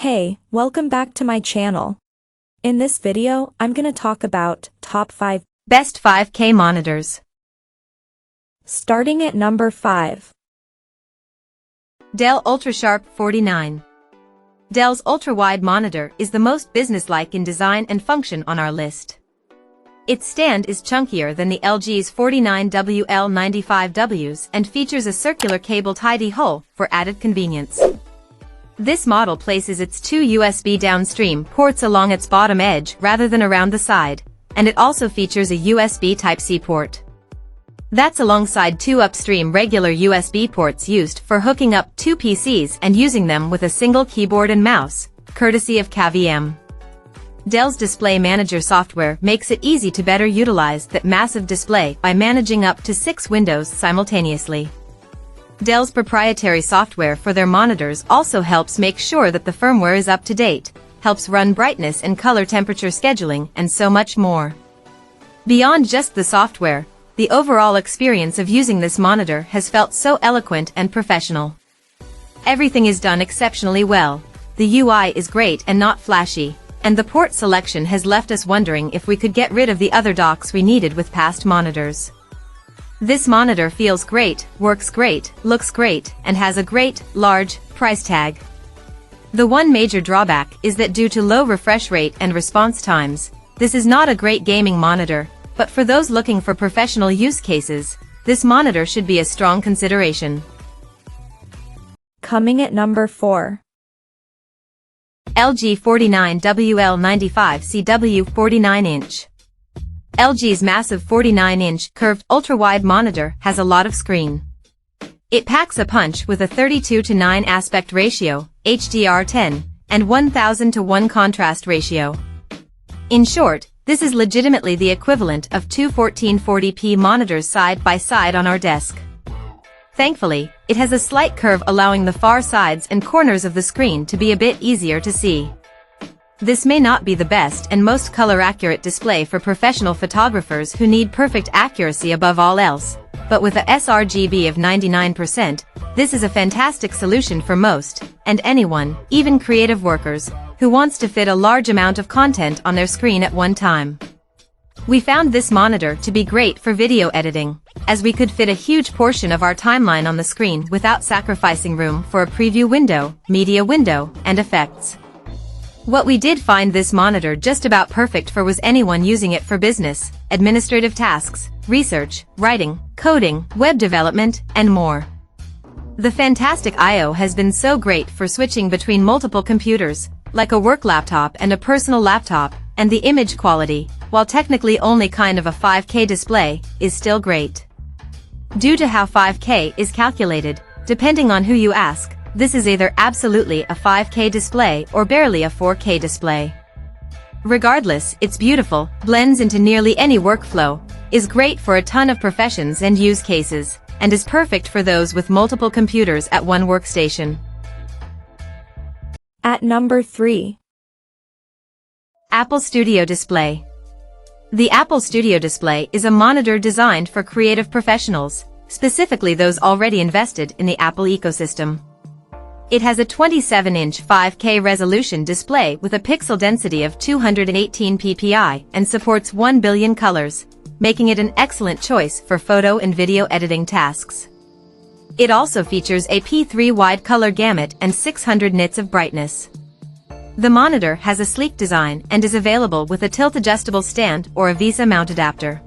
Hey, welcome back to my channel. In this video, I'm gonna talk about top 5 best 5K monitors. Starting at number 5. Dell UltraSharp 49. Dell's ultra-wide monitor is the most businesslike in design and function on our list. Its stand is chunkier than the LG's 49WL95Ws and features a circular cable-tidy hull for added convenience. This model places its two USB downstream ports along its bottom edge rather than around the side, and it also features a USB Type-C port. That's alongside two upstream regular USB ports used for hooking up two PCs and using them with a single keyboard and mouse, courtesy of KVM. Dell's Display Manager software makes it easy to better utilize that massive display by managing up to 6 windows simultaneously. Dell's proprietary software for their monitors also helps make sure that the firmware is up to date, helps run brightness and color temperature scheduling, and so much more. Beyond just the software, the overall experience of using this monitor has felt so eloquent and professional. Everything is done exceptionally well, the UI is great and not flashy, and the port selection has left us wondering if we could get rid of the other docks we needed with past monitors. This monitor feels great, works great, looks great, and has a great, large, price tag. The one major drawback is that due to low refresh rate and response times, this is not a great gaming monitor, but for those looking for professional use cases, this monitor should be a strong consideration. Coming at number 4. LG 49WL95CW 49-inch. LG's massive 49-inch curved ultra-wide monitor has a lot of screen. It packs a punch with a 32:9 aspect ratio, HDR10, and 1000:1 contrast ratio. In short, this is legitimately the equivalent of two 1440p monitors side by side on our desk. Thankfully, it has a slight curve allowing the far sides and corners of the screen to be a bit easier to see. This may not be the best and most color-accurate display for professional photographers who need perfect accuracy above all else, but with a sRGB of 99%, this is a fantastic solution for most, and anyone, even creative workers, who wants to fit a large amount of content on their screen at one time. We found this monitor to be great for video editing, as we could fit a huge portion of our timeline on the screen without sacrificing room for a preview window, media window, and effects. What we did find this monitor just about perfect for was anyone using it for business, administrative tasks, research, writing, coding, web development, and more. The fantastic I/O has been so great for switching between multiple computers, like a work laptop and a personal laptop, and the image quality, while technically only kind of a 5K display, is still great. Due to how 5K is calculated, depending on who you ask, this is either absolutely a 5K display or barely a 4K display. Regardless, it's beautiful, blends into nearly any workflow, is great for a ton of professions and use cases, and is perfect for those with multiple computers at one workstation. At number 3. Apple Studio Display. The Apple Studio Display is a monitor designed for creative professionals, specifically those already invested in the Apple ecosystem. It has a 27-inch 5K resolution display with a pixel density of 218 ppi and supports 1 billion colors, making it an excellent choice for photo and video editing tasks. It also features a P3 wide color gamut and 600 nits of brightness. The monitor has a sleek design and is available with a tilt-adjustable stand or a Visa mount adapter.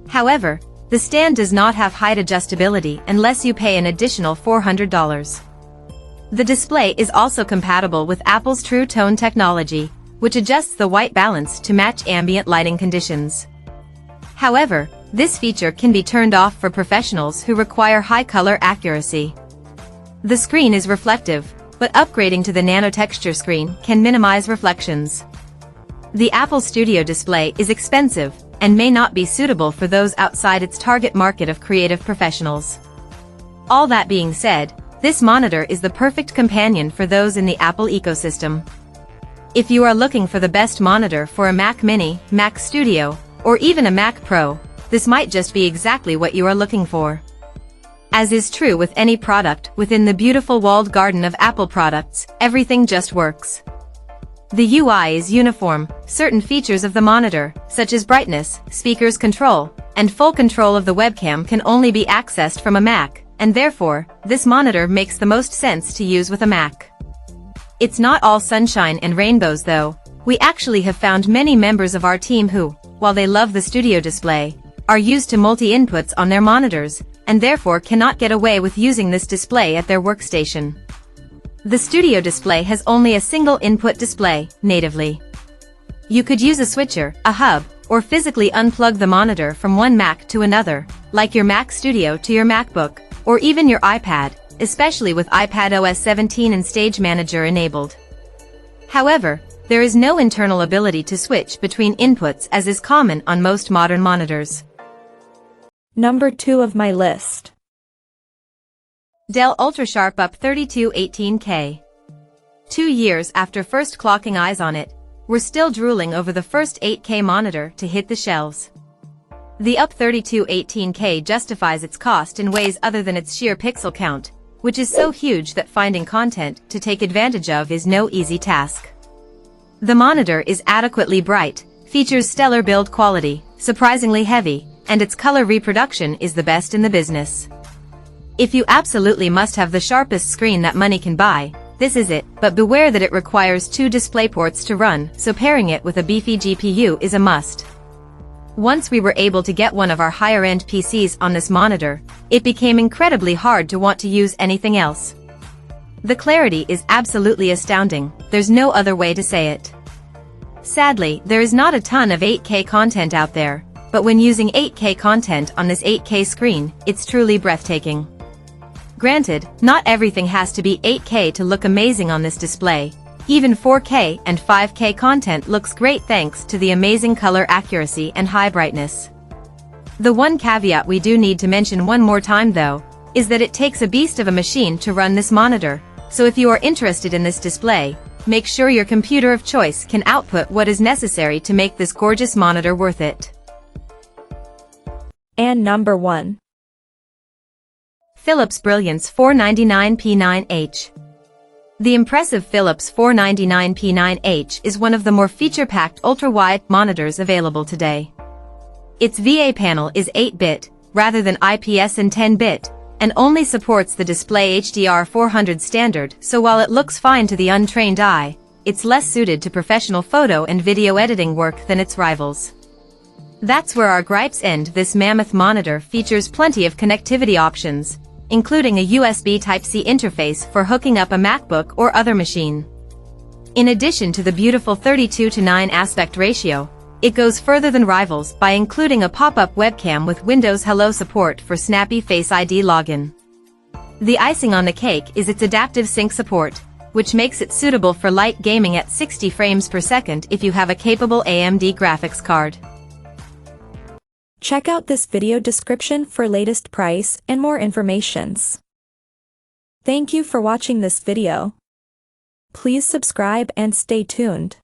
However, the stand does not have height adjustability unless you pay an additional $400. The display is also compatible with Apple's True Tone technology, which adjusts the white balance to match ambient lighting conditions. However, this feature can be turned off for professionals who require high color accuracy. The screen is reflective, but upgrading to the nano texture screen can minimize reflections. The Apple Studio Display is expensive and may not be suitable for those outside its target market of creative professionals. All that being said, this monitor is the perfect companion for those in the Apple ecosystem. If you are looking for the best monitor for a Mac Mini, Mac Studio, or even a Mac Pro, this might just be exactly what you are looking for. As is true with any product within the beautiful walled garden of Apple products, everything just works. The UI is uniform. Certain features of the monitor, such as brightness, speakers control, and full control of the webcam can only be accessed from a Mac, and therefore, this monitor makes the most sense to use with a Mac. It's not all sunshine and rainbows though. We actually have found many members of our team who, while they love the studio display, are used to multi-inputs on their monitors, and therefore cannot get away with using this display at their workstation. The studio display has only a single input display, natively. You could use a switcher, a hub, or physically unplug the monitor from one Mac to another, like your Mac Studio to your MacBook, or even your iPad, especially with iPadOS 17 and Stage Manager enabled. However, there is no internal ability to switch between inputs as is common on most modern monitors. Number 2 of my list. Dell UltraSharp UP 3218K. 2 years after first clocking eyes on it, we're still drooling over the first 8K monitor to hit the shelves. The UP 3218K justifies its cost in ways other than its sheer pixel count, which is so huge that finding content to take advantage of is no easy task. The monitor is adequately bright, features stellar build quality, surprisingly heavy, and its color reproduction is the best in the business. If you absolutely must have the sharpest screen that money can buy, this is it, but beware that it requires 2 DisplayPorts to run, so pairing it with a beefy GPU is a must. Once we were able to get one of our higher-end PCs on this monitor, it became incredibly hard to want to use anything else. The clarity is absolutely astounding, there's no other way to say it. Sadly, there is not a ton of 8K content out there, but when using 8K content on this 8K screen, it's truly breathtaking. Granted, not everything has to be 8K to look amazing on this display. Even 4K and 5K content looks great thanks to the amazing color accuracy and high brightness. The one caveat we do need to mention one more time though, is that it takes a beast of a machine to run this monitor, so if you are interested in this display, make sure your computer of choice can output what is necessary to make this gorgeous monitor worth it. And number 1. Philips Brilliance 499p9H. The impressive Philips 499p9H is one of the more feature-packed ultra-wide monitors available today. Its VA panel is 8-bit, rather than IPS and 10-bit, and only supports the Display HDR 400 standard, so while it looks fine to the untrained eye, it's less suited to professional photo and video editing work than its rivals. That's where our gripes end. This mammoth monitor features plenty of connectivity options, including a USB Type-C interface for hooking up a MacBook or other machine. In addition to the beautiful 32:9 aspect ratio, it goes further than rivals by including a pop-up webcam with Windows Hello support for snappy Face ID login. The icing on the cake is its adaptive sync support, which makes it suitable for light gaming at 60 frames per second if you have a capable AMD graphics card. Check out this video description for latest price and more informations. Thank you for watching this video. Please subscribe and stay tuned.